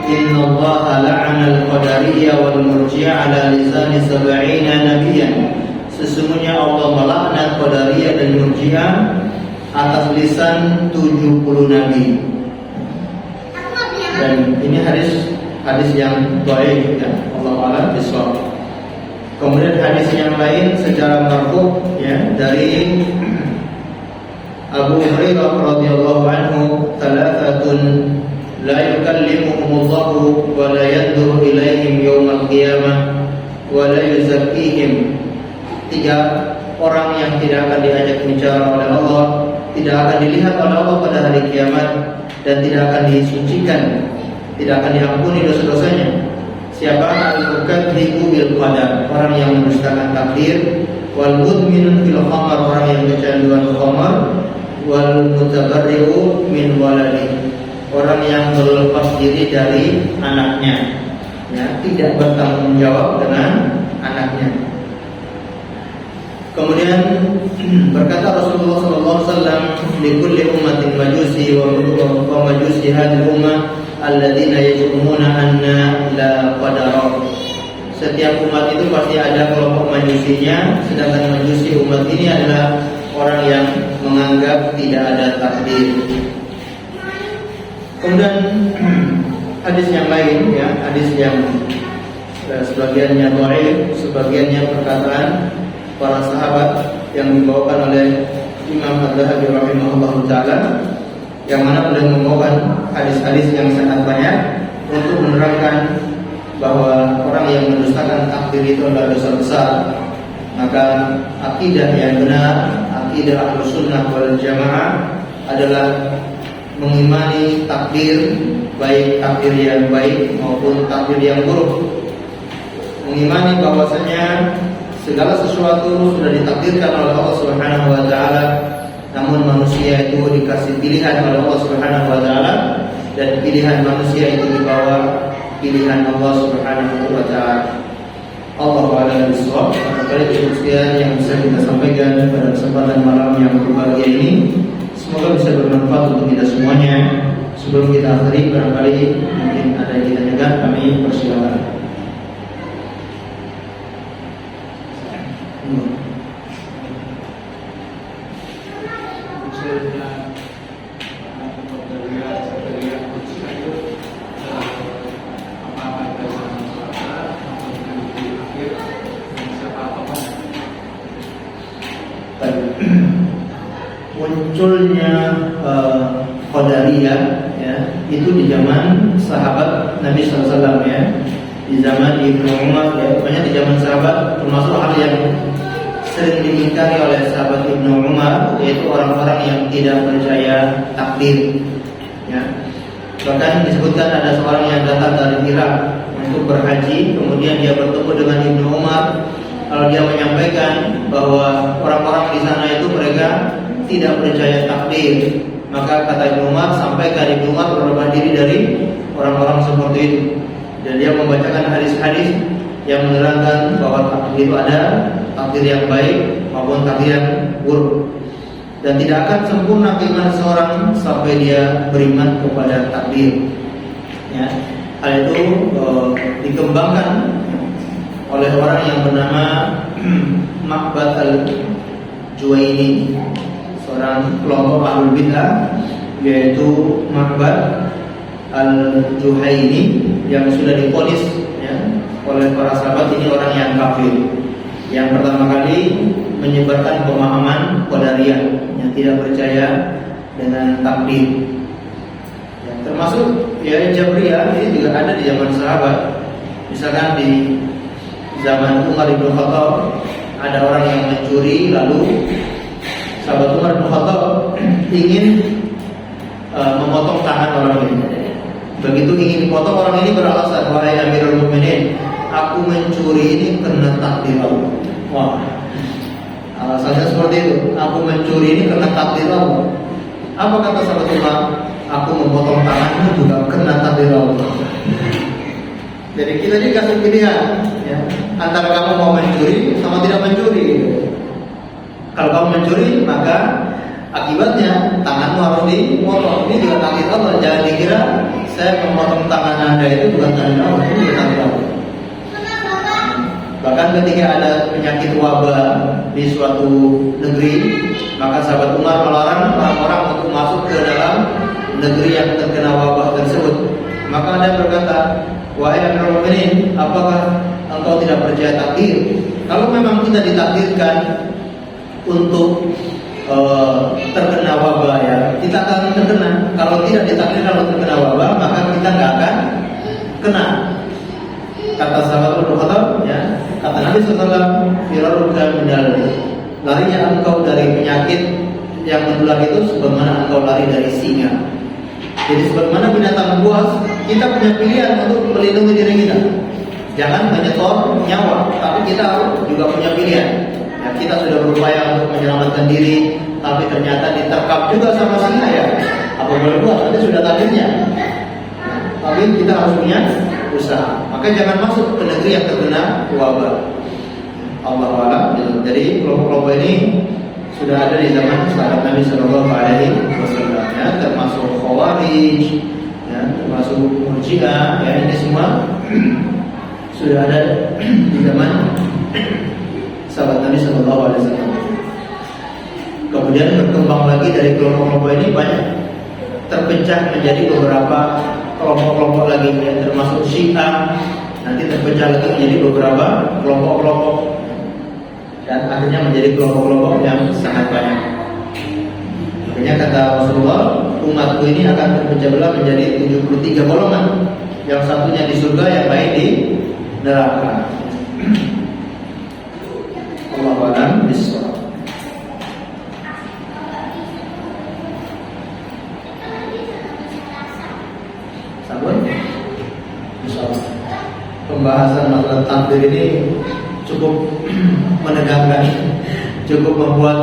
"Inna Allaha la'ana al-qadariyya wal murji'ah ala lisan 70 nabiyyan." Sesungguhnya Allah melaknat Qadariyah dan Murji'ah atas lisan 70 nabi. Dan ini hadis yang dhaif ya, Allah a'lam bishawab. Kemudian hadis yang lain secara marfu ya dari Abu Hurairah radhiyallahu anhu, "Thalathatun la yukallimuhumullahu wa la yanzuru ilaihim yaumal qiyamah wa la yuzakkihim." 3 orang yang tidak akan diajak bicara oleh Allah, tidak akan dilihat oleh Allah pada hari kiamat, dan tidak akan disucikan, tidak akan diampuni dosa-dosanya. Siapa? Al-mukadzibu bil qadar, orang yang mendustakan takdir, wal mudminun fil khamar, orang yang kecanduan khamar, wal mutabarri'u min waladi, orang yang melepas diri dari anaknya, ya, tidak bertanggung jawab dengan anaknya. Kemudian berkata Rasulullah SAW, "Likulli ummatin majusi wa majusi hadhihi ummah alladzina yaj'umuna anna la qadara." Setiap umat itu pasti ada kelompok majusinya, sedangkan majusi umat ini adalah orang yang menganggap tidak ada takdir. Kemudian hadis yang lain, ya, hadis yang sebagiannya dhaif, sebagiannya perkataan para sahabat yang dibawakan oleh Imam Adz-Dzahabi rahimahullahu taala, yang mana beliau membawakan hadis-hadis yang sangat banyak untuk menerangkan bahwa orang yang mendustakan takdir itu adalah dosa besar. Maka akidah yang benar, akidah Ahlus Sunnah wal Jamaah adalah mengimani takdir, baik takdir yang baik maupun takdir yang buruk. Mengimani bahwasanya segala sesuatu sudah ditakdirkan oleh Allah Subhanahu wa taala, namun manusia itu dikasih pilihan oleh Allah Subhanahu wa taala, dan pilihan manusia itu dibawa pilihan Allah Subhanahu wa taala. Allahu a'lam bishawab. Barangkali itu sekian yang bisa kita sampaikan pada kesempatan malam yang berbahagia ini. Semoga bisa bermanfaat untuk kita semuanya. Sebelum kita akhiri, barangkali mungkin ada yang ditanyakan, kami persilakan. Munculnya Qadariyah, ya, itu di zaman sahabat Nabi SAW, ya, di zaman Ibnu Umar, ya, banyak di zaman sahabat, termasuk hal yang sering diingkari oleh sahabat Ibnu Umar, yaitu orang-orang yang tidak percaya takdir, ya. Bahkan disebutkan ada seorang yang datang dari Irak untuk berhaji, kemudian dia bertemu dengan Ibnu Umar. Kalau dia menyampaikan bahwa orang-orang di sana itu mereka tidak percaya takdir, maka kata Ibnu Umar, sampaikan Ibnu Umar berlepas diri dari orang-orang seperti itu. Dan dia membacakan hadis-hadis yang menerangkan bahwa takdir itu ada, takdir yang baik maupun takdir yang buruk, dan tidak akan sempurna keimanan seorang sampai dia beriman kepada takdir, ya. Hal itu dikembangkan oleh orang yang bernama Ma'bad al-Juwaini, seorang kelompok Ahlul Bid'ah, yaitu Ma'bad al-Juhaini, yang sudah divonis, ya, oleh para sahabat ini orang yang kafir, yang pertama kali menyebarkan pemahaman Qadariyah, yang tidak percaya dengan takdir, ya, termasuk, ya, Jabriyah ini juga ada di zaman sahabat. Misalkan di zaman Umar bin Khattab ada orang yang mencuri, lalu sahabat Umar bin Khattab ingin memotong tangan orang ini. Begitu ingin dipotong, orang ini beralasan, wahai Amirul Mukminin, aku mencuri ini karena takdir Allah. Wah, alasannya seperti itu, aku mencuri ini karena takdir Allah. Apa kata sahabat Umar? Aku memotong tanganmu juga karena takdir Allah. Jadi kita dikasih pilihan, ya, antara kamu mau mencuri sama tidak mencuri, gitu. Kalau kamu mencuri, maka akibatnya tanganmu harus dipotong. Ini juga takdir Allah. Jangan dikira saya memotong tangan Anda itu bukan takdir Allah, ini juga takdir Allah. Bahkan ketika ada penyakit wabah di suatu negeri, maka sahabat Umar melarang orang-orang untuk masuk ke dalam negeri yang terkena wabah tersebut. Maka Anda berkata, wahai Amirul Mukminin, apakah engkau tidak percaya takdir? Kalau memang kita ditakdirkan untuk terkena wabah, ya, kita akan terkena. Kalau tidak ditakdirkan untuk terkena wabah, maka kita nggak akan kena. Kata sahabat Abu Khattab, ya, kata Nabi SAW, firaruka minal, larinya engkau dari penyakit yang menular itu sebagaimana engkau lari dari singa. Jadi sebagaimana binatang buas, kita punya pilihan untuk melindungi diri kita. Jangan menyetor nyawa, tapi kita juga punya pilihan. Ya, kita sudah berupaya untuk menyelamatkan diri, tapi ternyata diterkam juga sama singa, ya. Apa boleh buat? Nanti sudah takdirnya. Ya, tapi kita harus punya usaha. Maka jangan masuk ke negeri yang terkena wabah. Allahu a'lam. Jadi kelompok-kelompok ini sudah ada di zaman sahabat Nabi Sallallahu Alaihi Wasallam, ya, termasuk Khawarij, ya, termasuk Murji'ah, ya, ini semua sudah ada di zaman sahabat Nabi Sallallahu Alaihi Wasallam. Kemudian berkembang lagi dari kelompok-kelompok ini, banyak terpecah menjadi beberapa kelompok-kelompok lagi yang termasuk Syiah, nanti terpecah lagi menjadi beberapa kelompok-kelompok dan akhirnya menjadi kelompok-kelompok yang sangat banyak. Makanya kata Rasulullah, umatku ini akan terpecah belah menjadi 73 golongan. Yang satunya di surga, yang lain di neraka. Allahu a'lam bishawab. Sabar. Insyaallah. Pembahasan masalah takdir ini cukup menegangkan, cukup membuat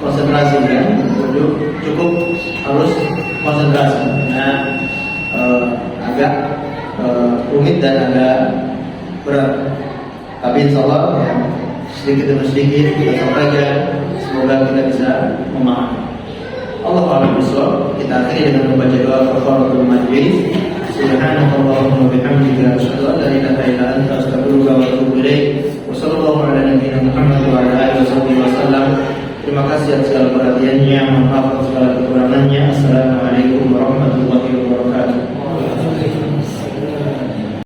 konsentrasi ya. Cukup harus konsentrasi. Nah, agak rumit dan agak berat. Tapi insyaallah ya, sedikit demi sedikit kita sampaikan, semoga kita bisa memahami. Allah a'lam bishawab. Kita akhiri dengan membaca doa kafaratul majlis. Subhanallahumma wa bihamdika asyhadu an la ilaha illa anta astaghfiruka wa atubu ilaik. Wa sallallahu ala nabiyyina Muhammad wa ala alihi wasallam. Terima kasih atas segala perhatiannya. Mohon maaf atas segala kekurangannya. Assalamualaikum warahmatullahi wabarakatuh.